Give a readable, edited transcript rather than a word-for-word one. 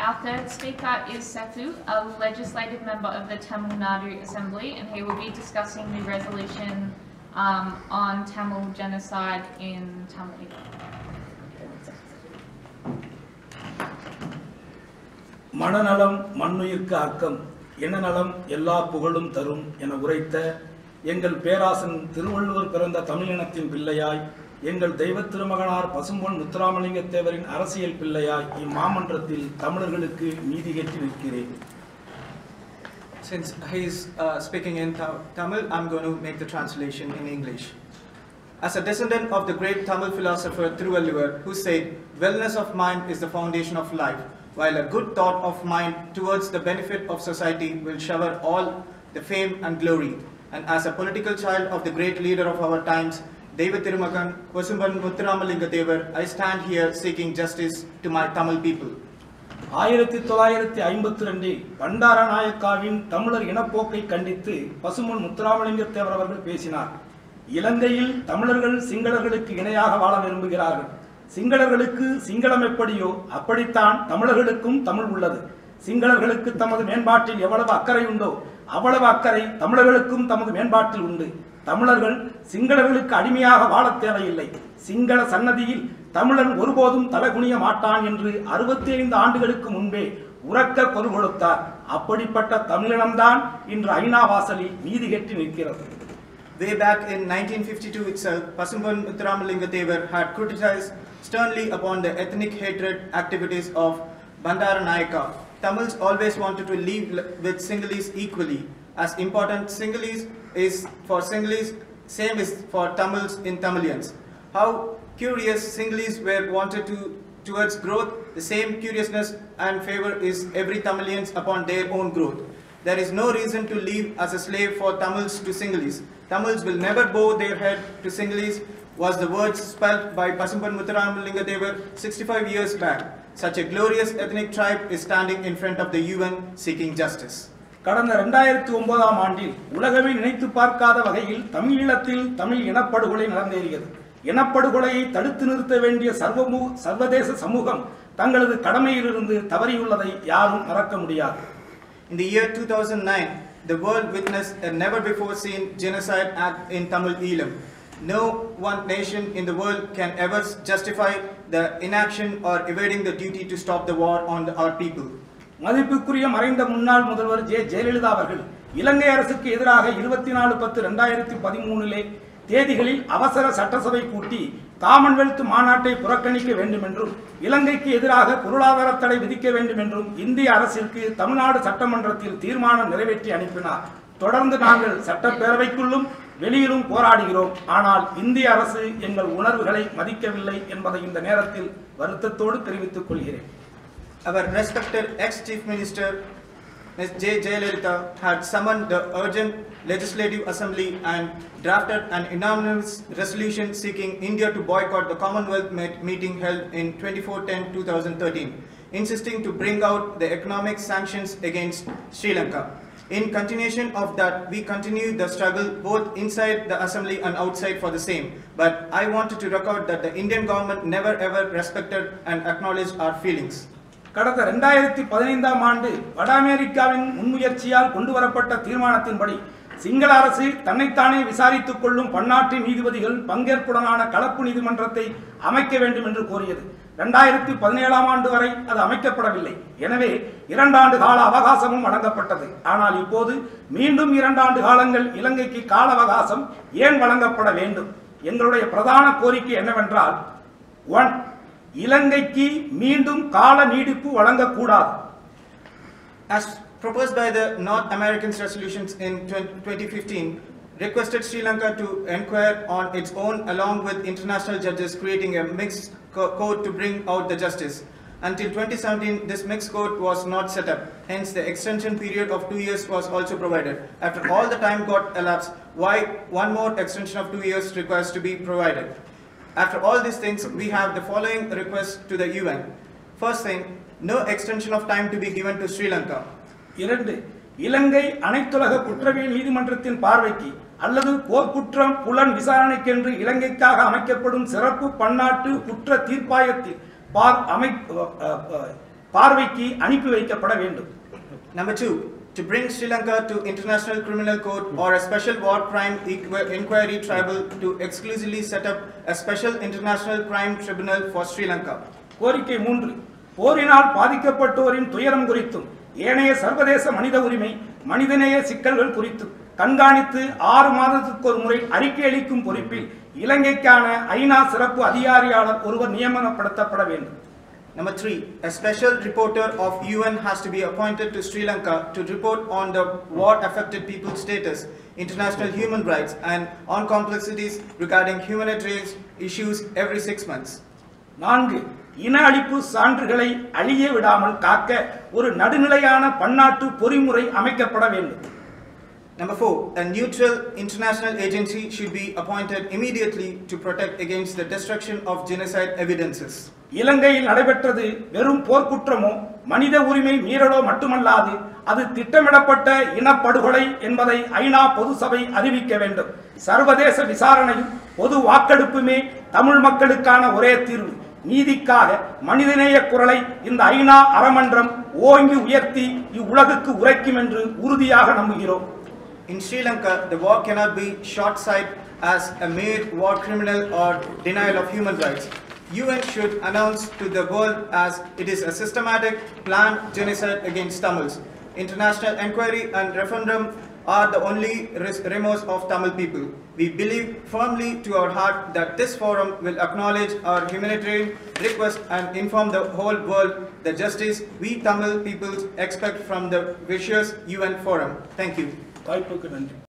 Our third speaker is Sethu, a legislative member of the Tamil Nadu Assembly, and he will be discussing the resolution on Tamil genocide in Tamil. மனநலம் மண்ணுயிர்க்கு ஆக்கம் எண்ணநலம் எல்லா புகழும் தரும் என உரைத்த எங்கள் பேராசன் திருவள்ளுவர் பிறந்த தமிழினத்தின் பிள்ளையாய் எங்கள் தெய்வ திருமகனார் பசும்பொன் முத்துராமலிங்க தேவரின் அரசியல் பிள்ளையாய் இம்மாமன்றத்தில் தமிழர்களுக்கு நீதி கேட்டு நிற்கிறேன். Since he is speaking in Tamil, I'm going to make the translation in English. As a descendant of the great Tamil philosopher Thiruvalluvar, who said, "Wellness of mind is the foundation of life, while a good thought of mind towards the benefit of society will shower all the fame and glory." And as a political child of the great leader of our times, Deva Thirumagan Pasumbon Muthuramalinga Devar, I stand here seeking justice to my Tamil people. 1952 பண்டாரநாயக்காவின் தமிழர் இனப்போக்கை கண்டித்து பசும்பொன் முத்துராமலிங்க தேவர் அவர்கள் பேசினார். இலங்கையில் தமிழர்கள் சிங்களர்களுக்கு இணையாக வாழ விரும்புகிறார்கள். சிங்களர்களுக்கு சிங்களம் எப்படியோ அப்படித்தான் தமிழர்களுக்கும் தமிழ் உள்ளது. சிங்களர்களுக்கு தமது மேம்பாட்டில் எவ்வளவு அக்கறை உண்டோ அவ்வளவு அக்கறை தமிழர்களுக்கும் தமது மேம்பாட்டில் உண்டு. தமிழர்கள் சிங்களர்களுக்கு அடிமையாக வாழ தேவையில்லை. சிங்கள சன்னதியில் தமிழன் ஒருபோதும் தலைகுனிய மாட்டான் என்று 65 ஆண்டுகளுக்கு முன்பே உரக்க குரல் கொடுத்தார். அப்படிப்பட்ட தமிழினம்தான் இன்று ஐநா வாசலில் நீதி கேட்டு நிற்கிறது. Way back in 1952 itself, Pasumbon Muthuramalinga Devar had criticized sternly upon the ethnic hatred activities of Bandaranaike. Tamils always wanted to live with Sinhalese equally. As important Sinhalese is for Sinhalese, same is for Tamils in Tamilians. How curious Sinhalese were wanted towards growth, the same curiousness and favor is every Tamilians upon their own growth. There is no reason to live as a slave for Tamils to Sinhalese. Tamils will never bow their head to Sinhalese was the words spelled by Pasumbon Muthuramalinga Devar 65 years back. Such a glorious ethnic tribe is standing in front of the UN seeking justice. கடந்த 2009 ஆண்டில் உலகமே நினைத்து பார்க்காத வகையில் தமிழீழத்தில் தமிழ் இனப்படுகொலை நடந்தேறியது. இனப்படுகொலையை தடுத்து நிறுத்த வேண்டிய சர்வதேச சமூகம் தங்களது கடமையிலிருந்து தவறியுள்ளதை யாரும் மறக்க முடியாது. In the year 2009, the world witnessed a never before seen genocide act in Tamil Eelam. No one nation in the world can ever justify the inaction or evading the duty to stop the war on our people. மதிப்புக்குரிய மறைந்த முன்னாள் முதல்வர் ஜெயலலிதா அவர்கள் இலங்கை அரசுக்கு எதிராக 24/10/2013 தேதிகளில் அவசர சட்டசபை கூட்டி காமன்வெல்த் மாநாட்டை புறக்கணிக்க வேண்டும் என்றும் இலங்கைக்கு எதிராக பொருளாதார தடை விதிக்க வேண்டும் என்றும் இந்திய அரசிற்கு தமிழ்நாடு சட்டமன்றத்தில் தீர்மானம் நிறைவேற்றி அனுப்பினார். தொடர்ந்து நாங்கள் சட்டப்பேரவைக்குள்ளும் வெளியிலும் போராடுகிறோம். ஆனால் இந்திய அரசு எங்கள் உணர்வுகளை மதிக்கவில்லை என்பதை இந்த நேரத்தில் வருத்தத்தோடு தெரிவித்துக் கொள்கிறேன். Our respected ex-Chief Minister Ms. J. Jayalalitha had summoned the urgent Legislative Assembly and drafted an unanimous resolution seeking India to boycott the Commonwealth meeting held in 24/10/2013, insisting to bring out the economic sanctions against Sri Lanka. In continuation of that, we continue the struggle both inside the Assembly and outside for the same. But I wanted to record that the Indian government never ever respected and acknowledged our feelings. கடந்த 2015 ஆண்டு வட அமெரிக்காவின் முன்முயற்சியால் கொண்டுவரப்பட்ட தீர்மானத்தின்படி சிங்கள அரசு தன்னைத்தானே விசாரித்துக் கொள்ளும் பன்னாட்டு நீதிபதிகள் பங்கேற்புடனான கலப்பு நீதிமன்றத்தை அமைக்க வேண்டும் என்று கோரியது. 2017 ஆண்டு வரை அது அமைக்கப்படவில்லை. எனவே 2 ஆண்டு கால அவகாசமும் வழங்கப்பட்டது. ஆனால் இப்போது மீண்டும் 2 ஆண்டு காலங்கள் இலங்கைக்கு கால அவகாசம் ஏன் வழங்கப்பட வேண்டும்? எங்களுடைய பிரதான கோரிக்கை என்னவென்றால், 1. இலங்கைக்கு மீண்டும் கால நீடிப்பு வழங்கக்கூடாது. As proposed by the North Americans resolutions in 2015, requested Sri Lanka to inquire on its own along with international judges, creating a mixed court to bring out the justice. Until 2017, this mixed court was not set up. Hence, the extension period of 2 years was also provided. After all the time got elapsed, why one more extension of 2 years requires to be provided? After all these things, we have the following request to the UN. First thing, no extension of time to be given to Sri Lanka. 2. இலங்கை அனைத்துலக குற்றவியல் நீதிமன்றத்தின் பார்வைக்கு அல்லது போர்க்குற்றம் புலன் விசாரணைக்கென்று இலங்கைக்காக அமைக்கப்படும் சிறப்பு பன்னாட்டு குற்ற தீர்ப்பாயத்தில் பார்வைக்கு அனுப்பி வைக்கப்பட வேண்டும். Number 2, to bring Sri Lanka to International Criminal Court or a special war crime inquiry tribunal to exclusively set up a special international crime tribunal for Sri Lanka. கோரிக்கை 3, போரினால் பாதிக்கப்பட்டோரின் துயரம் குறித்தும் ஏனைய சர்வதேச மனித உரிமை மனிதநேய சிக்கல்கள் குறித்தும் கண்காணித்து 6 மாதத்துக்கு ஒரு முறை அறிக்கை அளிக்கும் பொறுப்பில் இலங்கைக்கான ஐநா சிறப்பு அதிகாரியாளர் ஒருவர் நியமனப்படுத்தப்பட வேண்டும். Number 3, a special reporter of UN has to be appointed to Sri Lanka to report on the war-affected people's status, international human rights, and on complexities regarding humanitarian issues every 6 months. 4, இன அழிப்பு சான்றுகளை அழிய விடாமல் காக்க ஒரு நடுநிலையான பன்னாட்டு பொறிமுறை அமைக்கப்பட வேண்டும். Number 4, a neutral international agency should be appointed immediately to protect against the destruction of genocide evidences. இலங்கையில் நடைபெற்றது வெறும் போர்க்குற்றமோ மனித உரிமை மீறலோ மட்டுமல்லாது அது திட்டமிடப்பட்ட இனப்படுகொலை என்பதை ஐநா பொது சபை அறிவிக்க வேண்டும். சர்வதேச விசாரணையும் பொது வாக்கெடுப்புமே தமிழ் மக்களுக்கான ஒரே தீர்வு. நீதிக்காக மனிதநேய குரலை இந்த ஐநா அறமன்றம் ஓங்கி உயர்த்தி இவ்வுலகுக்கு உரைக்கும் என்று உறுதியாக நம்புகிறோம். In Sri Lanka, the war cannot be short-sighted as a mere war criminal or denial of human rights. UN should announce to the world as it is a systematic, planned genocide against Tamils. International inquiry and referendum are the only remorse of Tamil people. We believe firmly to our heart that this forum will acknowledge our humanitarian request and inform the whole world the justice we Tamil people expect from the vicious UN forum. Thank you. வாய்ப்புக்கு நன்றி.